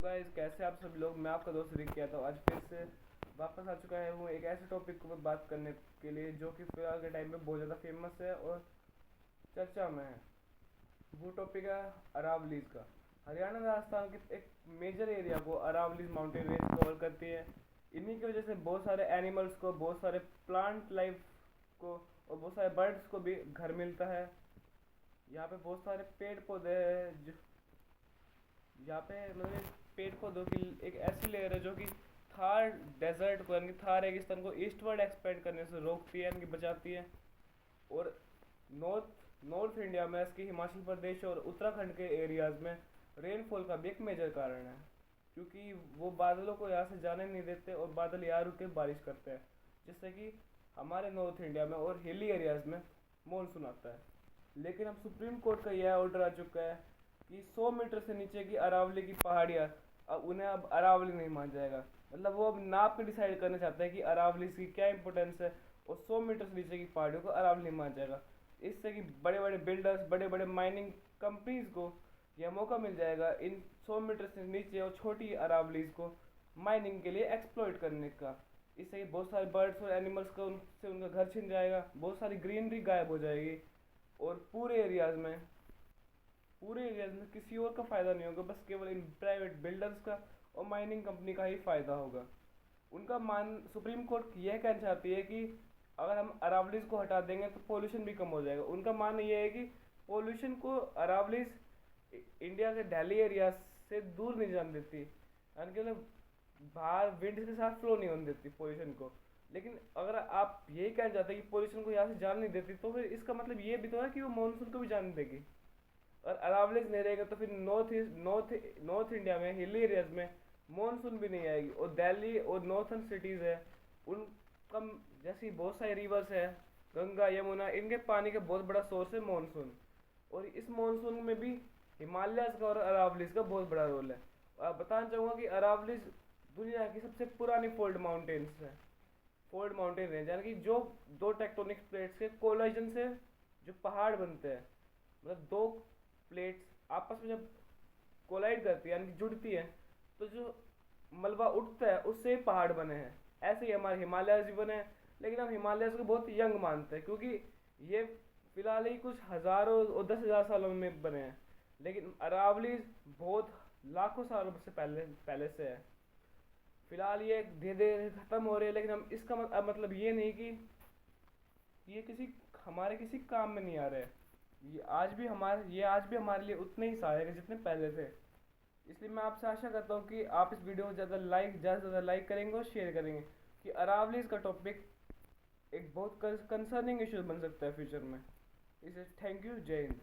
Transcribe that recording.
Guys, कैसे आप सभी लोग। मैं आपका दोस्त रिक किया था। आज फिर से वापस आ चुका है हूँ एक ऐसे टॉपिक को बात करने के लिए जो कि फिलहाल के टाइम पे बहुत ज़्यादा फेमस है और चर्चा में है। वो टॉपिक है अरावलीज का। हरियाणा राजस्थान के एक मेजर एरिया को अरावलीज माउंटेन रेंज कवर करती है। इन्हीं की वजह से बहुत सारे एनिमल्स को, बहुत सारे प्लांट लाइफ को और बहुत सारे बर्ड्स को भी घर मिलता है। यहाँ पे बहुत सारे पेड़ पौधे हैं जो यहाँ पे मतलब पेड़ पौधों की एक ऐसी लेयर है जो कि थार डेजर्ट को यानी कि थार रेगिस्तान को ईस्टवर्ड एक्सपेंड करने से रोकती है यानी कि बचाती है। और नॉर्थ नॉर्थ इंडिया में इसकी हिमाचल प्रदेश और उत्तराखंड के एरियाज में रेनफॉल का भी एक मेजर कारण है, क्योंकि वो बादलों को यहाँ से जाने नहीं देते और बादल यहाँ रुक के बारिश करते हैं, जिससे कि हमारे नॉर्थ इंडिया में और हिली एरियाज में मानसून आता है। लेकिन अब सुप्रीम कोर्ट का यह ऑर्डर आ चुका है कि 100 मीटर से नीचे की अरावली की पहाड़ियाँ अब उन्हें अब अरावली नहीं मान जाएगा। मतलब वो अब नाप के डिसाइड करना चाहते हैं कि अरावली की क्या इंपॉर्टेंस है, और 100 मीटर से नीचे की पहाड़ियों को अरावली नहीं मान जाएगा। इससे कि बड़े बड़े बिल्डर्स, बड़े बड़े माइनिंग कंपनीज को यह मौका मिल जाएगा इन 100 मीटर से नीचे और छोटी अरावलीज को माइनिंग के लिए एक्सप्लॉइट करने का। इससे बहुत सारे बर्ड्स और एनिमल्स को उनसे उनका घर छिन जाएगा, बहुत सारी ग्रीनरी गायब हो जाएगी और पूरे एरियाज में किसी और का फ़ायदा नहीं होगा, बस केवल इन प्राइवेट बिल्डर्स का और माइनिंग कंपनी का ही फ़ायदा होगा। उनका मान सुप्रीम कोर्ट यह कहना चाहती है कि अगर हम अरावलीज को हटा देंगे तो पोल्यूशन भी कम हो जाएगा। उनका मानना यह है कि पोल्यूशन को अरावलीज इंडिया के दिल्ली एरिया से दूर नहीं जाने देती, यानी कि मतलब बाहर विंड के साथ फ्लो नहीं होने देती पोल्यूशन को। लेकिन अगर आप यही कहना चाहते हैं कि पोल्यूशन को यहाँ से जाने नहीं देती, तो फिर इसका मतलब ये भी तो है कि वो मानसून को भी जाने देगी। और अरावलीज नहीं रहेगा तो फिर नॉर्थ इंडिया में हिली एरियाज में मानसून भी नहीं आएगी। और दिल्ली और नॉर्थन सिटीज़ है उन कम जैसी बहुत सारी रिवर्स है, गंगा यमुना, इनके पानी का बहुत बड़ा सोर्स है मानसून। और इस मानसून में भी हिमालयस का और अरावलीज का बहुत बड़ा रोल है। और बताना चाहूँगा कि अरावलीज दुनिया की सबसे पुरानी फोल्ड माउंटेन रेंज, यानी कि जो दो टेक्टोनिक प्लेट्स के कोलाइजन से जो पहाड़ बनते हैं, मतलब दो प्लेट्स आपस में जब कोलाइड करती है यानी कि जुड़ती है, तो जो मलबा उठता है उससे ही पहाड़ बने हैं। ऐसे ही हमारे हिमालयस भी बने हैं। लेकिन हम हिमालयस को बहुत यंग मानते हैं क्योंकि ये फिलहाल ही कुछ हज़ारों और 10,000 सालों में बने हैं। लेकिन अरावलीज बहुत लाखों सालों से पहले पहले से है। फिलहाल ये धीरे धीरे खत्म हो रही है, लेकिन हम इसका मतलब ये नहीं कि ये किसी काम में नहीं आ रहे हैं। ये आज भी हमारे लिए उतने ही सहायक है जितने पहले थे। इसलिए मैं आपसे आशा करता हूँ कि आप इस वीडियो को ज़्यादा से ज़्यादा लाइक करेंगे और शेयर करेंगे कि अरावलीज का टॉपिक एक बहुत कंसर्निंग इशू बन सकता है फ्यूचर में। इसे थैंक यू, जय हिंद।